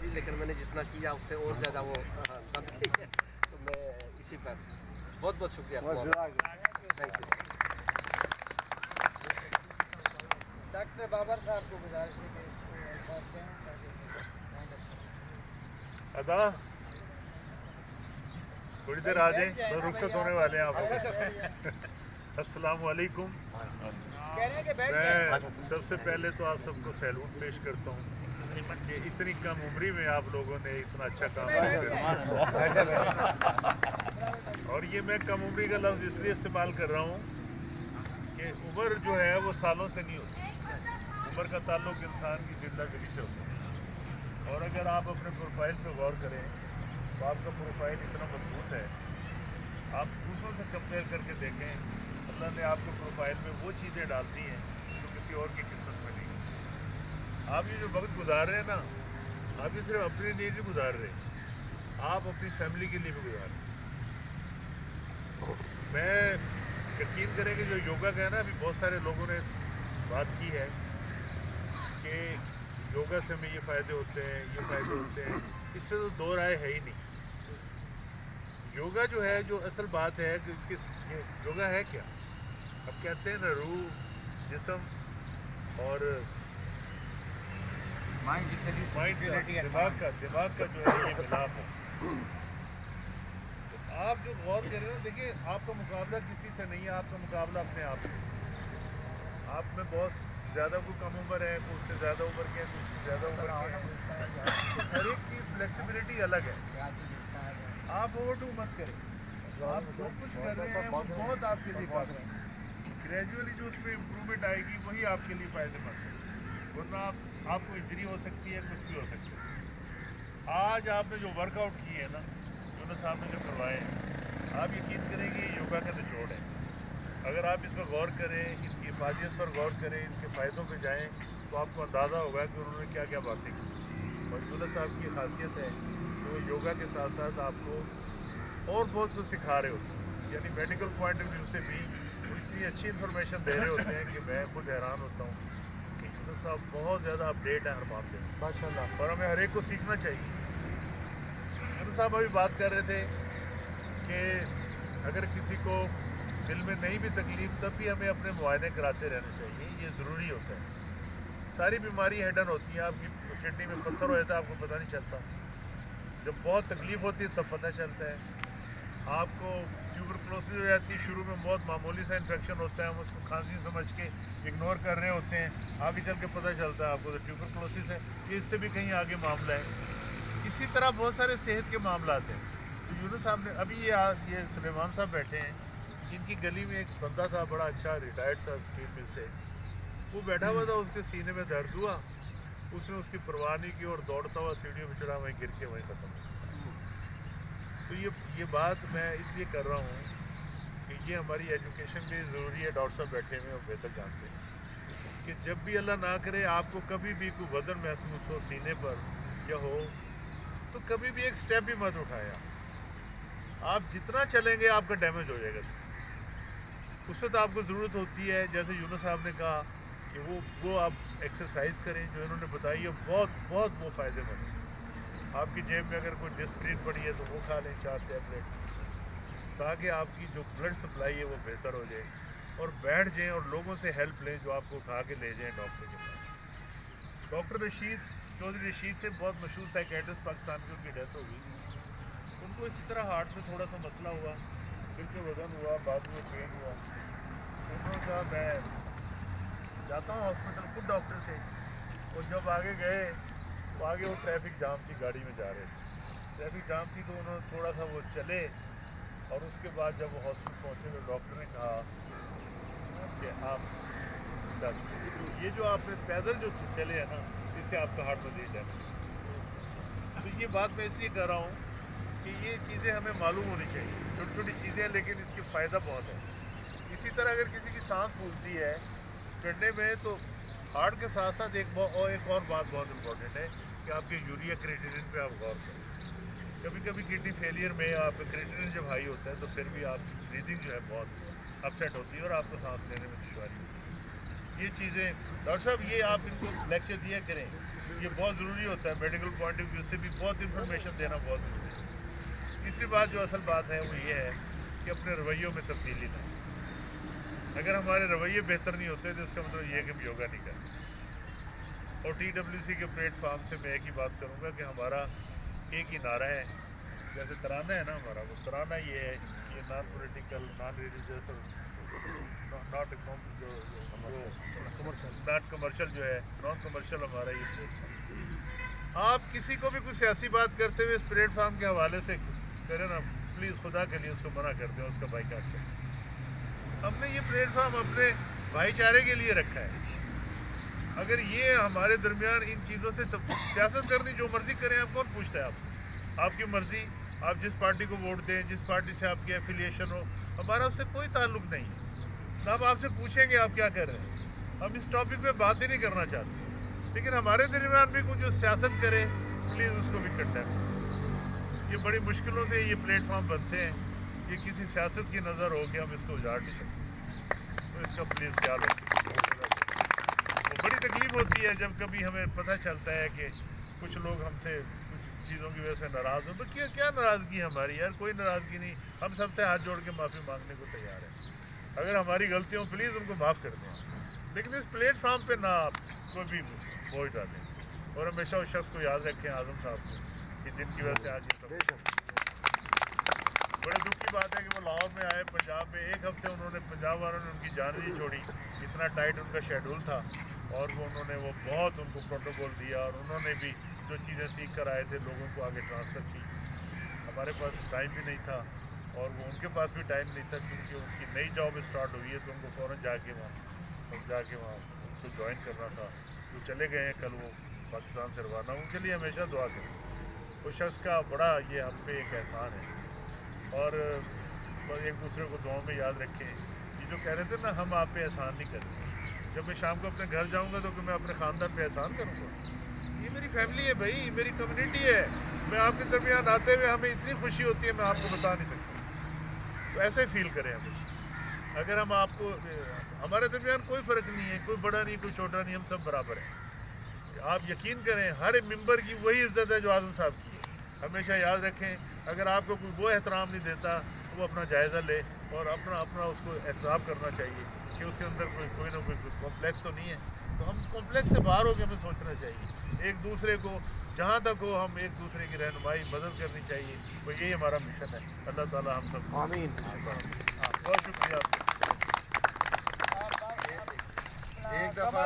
थी, लेकिन मैंने जितना किया उससे और ज़्यादा वो दम की है। तो मैं इसी पर बहुत बहुत शुक्रिया। Thank you. डॉक्टर बाबर साहब को गुजारिश है कि अदा थोड़ी देर आ जाए तो रुखसत होने वाले हैं आप। अस्सलाम वालेकुम। मैं सबसे पहले तो आप सबको सैल्यूट पेश करता हूँ कि इतनी कम उम्री में आप लोगों ने इतना अच्छा काम किया। और ये मैं कम उम्री का लफ्ज़ इसलिए इस्तेमाल कर रहा हूँ कि उम्र जो है वो सालों से नहीं होती। उम्र का ताल्लुक इंसान की ज़िंदगी से होता है। और अगर आप अपने प्रोफाइल पे गौर करें तो आपका प्रोफाइल इतना मजबूत है। आप दूसरों से कंपेयर करके देखें, अल्लाह ने आपके प्रोफाइल में वो चीज़ें डाल दी हैं जो किसी और की किस्मत में नहीं। आप ये जो वक्त गुजार रहे हैं ना, आप ये सिर्फ अपने लिए नहीं गुजार रहे, आप अपनी फैमिली के लिए भी गुजार रहे। मैं यकीन करें कि जो योगा का है ना, अभी बहुत सारे लोगों ने बात की है कि योगा से हमें ये फ़ायदे होते हैं, ये फ़ायदे होते हैं, इस पर तो दो राय है ही नहीं। योगा जो है, जो असल बात है कि इसके योगा है क्या? अब कहते हैं ना, रूह, जिस्म और माइंड, दिमाग का जो है ये मिलाप है। तो आप जो गौर करें ना, देखिए आपका मुकाबला किसी से नहीं है, आपका मुकाबला अपने आप से। आप में बहुत ज़्यादा कोई कम उम्र है, कोई उससे ज़्यादा उम्र के, कोई उससे ज़्यादा उम्र के, हर एक की फ्लेक्सिबिलिटी अलग है। आप ओवर टू मत करें। आप जो कुछ कर रहे हैं वो बहुत आपके लिए काफ़ी है। ग्रेजुअली जो उसमें इम्प्रूवमेंट आएगी वही आपके लिए फ़ायदेमंद है, वरना आपको इंजरी हो सकती है, कुछ भी हो सकता है। आज आपने जो वर्कआउट किए हैं ना, जो साहब ने जो करवाए हैं, आप यकीन करेंगे योगा का निचोड़ है। अगर आप इस पर गौर करें, इसकी हिफाजत पर गौर करें, इसके फ़ायदों पे जाएं, तो आपको अंदाज़ा होगा कि उन्होंने क्या क्या बातें की। और यूनुस साहब की खासियत है कि वो योगा के साथ साथ आपको और बहुत कुछ सिखा रहे होते हैं, यानी मेडिकल पॉइंट ऑफ व्यू से भी वो इतनी अच्छी इन्फॉर्मेशन दे रहे होते हैं कि मैं खुद हैरान होता हूँ कि यूनुस साहब बहुत ज़्यादा अपडेट है हर मामले में माशाल्लाह, और हमें हर एक को सीखना चाहिए। यूनुस साहब अभी बात कर रहे थे कि अगर किसी को दिल में नहीं भी तकलीफ, तब भी हमें अपने मुआयने कराते रहने चाहिए, ये ज़रूरी होता है। सारी बीमारी हिडन होती है, आपकी किडनी में पत्थर हो जाता है, आपको पता नहीं चलता। जब बहुत तकलीफ़ होती है तब पता चलता है। आपको ट्यूबरक्लोसिस हो जाती है, शुरू में बहुत मामूली सा इन्फेक्शन होता है, हम उसको खांसी समझ के इग्नोर कर रहे होते हैं, आगे चल के पता चलता है आपको तो ट्यूबरक्लोसिस है, ये इससे भी कहीं आगे मामला है। इसी तरह बहुत सारे सेहत के मामला हैं। तो यूनुस साहब ने अभी ये सुलेमान साहब बैठे हैं, इनकी गली में एक बंदा था, बड़ा अच्छा रिटायर्ड था स्टील मिल से, वो बैठा हुआ था, उसके सीने में दर्द हुआ, उसने उसकी परवाह नहीं की और दौड़ता हुआ सीढ़ियों में चढ़ा, वहीं गिर के वहीं ख़त्म। तो ये बात मैं इसलिए कर रहा हूँ कि ये हमारी एजुकेशन भी ज़रूरी है। डॉक्टर साहब बैठे हुए और बेहतर जानते हैं कि जब भी अल्लाह ना करे आपको कभी भी कोई वज़न महसूस हो सीने पर या हो, तो कभी भी एक स्टेप भी मत उठाया। आप जितना चलेंगे आपका डैमेज हो जाएगा। उससे तो आपको ज़रूरत होती है, जैसे यूनुस साहब ने कहा कि वो आप एक्सरसाइज करें जो इन्होंने बताई है, बहुत बहुत वो फ़ायदेमंद है। आपकी जेब में अगर कोई डिस्प्रिन पड़ी है तो वो खा लें 4 टैबलेट, ताकि आपकी जो ब्लड सप्लाई है वो बेहतर हो जाए, और बैठ जाएं और लोगों से हेल्प लें जो आपको उठा के ले जाएं डॉक्टर के पास। डॉक्टर चौधरी रशीद थे, बहुत मशहूर साइकेट्रिस्ट, पाकिस्तान की, उनकी डेथ हो गई। उनको इसी तरह हार्ट में थोड़ा सा मसला हुआ, दिल के वजन हुआ, बाद में पेन हुआ। उन्होंने कहा मैं जाता हूँ हॉस्पिटल, खुद डॉक्टर थे, और जब आगे गए तो आगे वो ट्रैफिक जाम थी, गाड़ी में जा रहे थे, ट्रैफिक जाम थी, तो उन्होंने थोड़ा सा वो चले, और उसके बाद जब वो हॉस्पिटल पहुँचे तो डॉक्टर ने कहा कि आप ये जो आपने पैदल जो चले हैं ना, इससे आपका हार्ट मजीद डैमेज। तो ये बात मैं इसलिए कर रहा हूँ कि ये चीज़ें हमें मालूम होनी चाहिए, छोटी छोटी चीज़ें हैं लेकिन इसकी फ़ायदा बहुत है। इसी तरह अगर किसी की सांस फूलती है चढ़ने में, तो हार्ट के साथ साथ एक और बात बहुत इम्पोर्टेंट है कि आपके यूरिया क्रिएटिनिन पे आप गौर करें। कभी कभी किडनी फेलियर में आपका क्रिएटिनिन जब हाई होता है तो फिर भी आपकी ब्रीदिंग जो है बहुत अपसेट होती है और आपको सांस लेने में दुश्वारी होती है। ये चीज़ें डॉक्टर साहब ये आप इनको लेक्चर दिया करें, ये बहुत ज़रूरी होता है, मेडिकल पॉइंट ऑफ व्यू से भी बहुत इंफॉर्मेशन देना बहुत ज़रूरी है। तीसरी बात जो असल बात है वो ये है कि अपने रवैयों में तब्दीली लाएं। अगर हमारे रवैये बेहतर नहीं होते तो इसका मतलब ये है कि हम योगा नहीं करते। और TWC के प्लेटफार्म से मैं एक ही बात करूँगा कि हमारा एक ही नारा है, जैसे तराना है ना हमारा, वो तराना ये है, ये नॉन पॉलिटिकल, नॉन रिलीजियस और नॉट कमर्शियल जो है, नॉन कमर्शियल हमारा ये प्लेटफार्म। आप किसी को भी कुछ सियासी बात करते हुए इस प्लेटफार्म के हवाले से करें ना, प्लीज़ खुदा के लिए उसको मना कर दें, उसका बाइकाट करें। हमने ये प्लेटफार्म अपने भाईचारे के लिए रखा है। अगर ये हमारे दरमियान इन चीज़ों से सियासत करनी, जो मर्ज़ी करें, आप कौन पूछता है? आपकी मर्ज़ी, आप जिस पार्टी को वोट दें, जिस पार्टी से आपकी एफिलिएशन हो, हमारा उससे कोई ताल्लुक़ नहीं है। ना हम आपसे पूछेंगे आप क्या कर रहे हैं, हम इस टॉपिक पे बात ही नहीं करना चाहते। लेकिन हमारे दरमियान भी कुछ जो सियासत करे, प्लीज़ उसको भी कंडेम। ये बड़ी मुश्किलों से ये प्लेटफार्म बनते हैं, ये किसी सियासत की नज़र हो कि हम इसको उजाड़ नहीं सकते, तो इसका प्लीज़ ख्याल रखें। तो बड़ी तकलीफ़ होती है जब कभी हमें पता चलता है कि कुछ लोग हमसे कुछ चीज़ों की वजह से नाराज़ हो। तो क्या नाराज़गी हमारी यार? कोई नाराज़गी नहीं, हम सबसे हाथ जोड़ के माफ़ी मांगने को तैयार हैं। अगर हमारी गलती हो प्लीज़ उनको माफ़ कर दें, लेकिन इस प्लेटफार्म पे ना आप कोई भी बोझ डालें। और हमेशा उस शख्स को याद रखें, आज़म साहब को, कि जिनकी वजह से आज ये सब। बड़े दुख की बात है कि वो लाहौर में आए, पंजाब में, एक हफ्ते उन्होंने, पंजाब वालों ने उनकी जान नहीं छोड़ी, इतना टाइट उनका शेड्यूल था, और उन्होंने बहुत उनको प्रोटोकॉल दिया, और उन्होंने भी जो चीज़ें सीख कर आए थे लोगों को आगे ट्रांसफ़र की। हमारे पास टाइम भी नहीं था, और वो उनके पास भी टाइम नहीं था, क्योंकि उनकी नई जॉब स्टार्ट हुई है, तो उनको फ़ौरन जाके वहाँ उसको ज्वाइन करना था। वो चले गए हैं, कल वो पाकिस्तान से रवाना। उनके लिए हमेशा दुआ करें। उस शख्स का बड़ा ये हम पे एक एहसान है, और एक दूसरे को दुआओं में याद रखें। ये जो कह रहे थे ना, हम आप पे एहसान नहीं करते। जब मैं शाम को अपने घर जाऊंगा तो मैं अपने ख़ानदान पे एहसान करूंगा? ये मेरी फैमिली है भाई, मेरी कम्युनिटी है। मैं आपके दरमियान आते हुए हमें इतनी खुशी होती है, मैं आपको बता नहीं सकता। तो ऐसे फील करें हमेशा। अगर हम आपको, हमारे दरमियान कोई फ़र्क नहीं है, कोई बड़ा नहीं, कोई छोटा नहीं, हम सब बराबर हैं। आप यकीन करें, हर मेंबर की वही इज़्ज़त है जो आज़म साहब की है। हमेशा याद रखें, अगर आपको कोई वो एहतराम नहीं देता तो वो अपना जायज़ा ले, और अपना उसको एहसाब करना चाहिए कि उसके अंदर कोई ना कोई कॉम्प्लेक्स तो नहीं है। तो हम कॉम्प्लेक्स से बाहर होकर हमें सोचना चाहिए। एक दूसरे को जहाँ तक हो, हम एक दूसरे की रहनुमाई, मदद करनी चाहिए। तो यही हमारा मिशन है। अल्लाह ताला हम सब आमीन। बहुत शुक्रिया। एक दफ़ा आ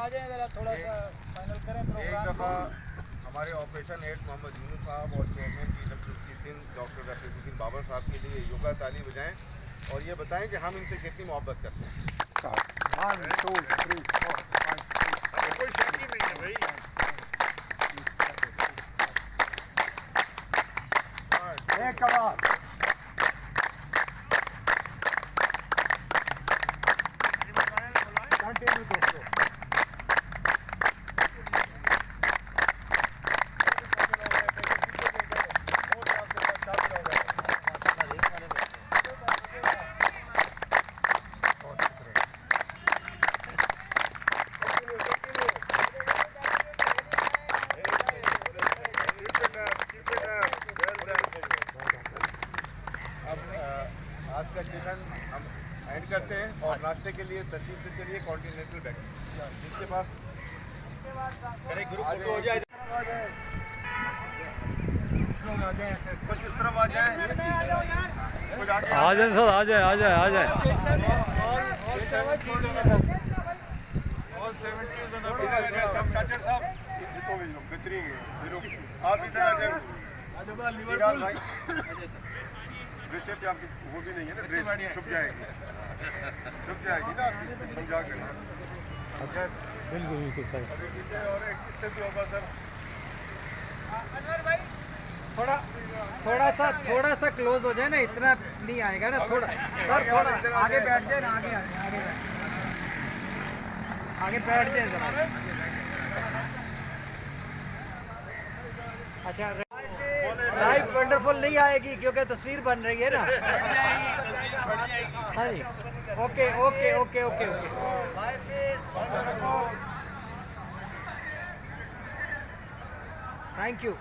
जाए, थोड़ा सा फाइनल करें एक दफ़ा हमारे ऑपरेशन हेड मोहम्मद यूनुस साहब और chairman TWC Sindh doctor Rafiquddin Babar साहब के लिए योगा ताली बजाएं, और ये बताएं कि हम इनसे कितनी मोहब्बत करते हैं। 1 2 3 4 5 हमें कोई शक ही नहीं है भाई। एक आवाज़। कंटिन्यू दोस्तों। आज का सेशन हम एंड करते हैं, और नाश्ते के लिए तशरीफ से चलिए कॉन्टिनेंटल बैंक, जिसके पास ग्रुप फोटो हो जाए, कुछ इस तरफ आ जाए, कुछ आगे आ जाए सर, आ जाए, आ जाए, आ जाए। शाचर साहब बेहतरीन है, आप इधर आ जाए। सिराज भाई, ड्रेस पे आपकी वो भी नहीं है ना, ड्रेस छुप जाएगी ना आपकी, समझा कर। बिल्कुल बिल्कुल सर। और एक किससे भी होगा सर? अनवर भाई, थोड़ा सा क्लोज हो जाए ना, इतना नहीं आएगा ना, थोड़ा सर, थोड़ा आगे बैठ जाए ना, आगे बैठ जाए जरा। अच्छा, लाइव वंडरफुल नहीं आएगी क्योंकि तस्वीर बन रही है ना। हाँ जी, okay okay okay okay okay. Thank you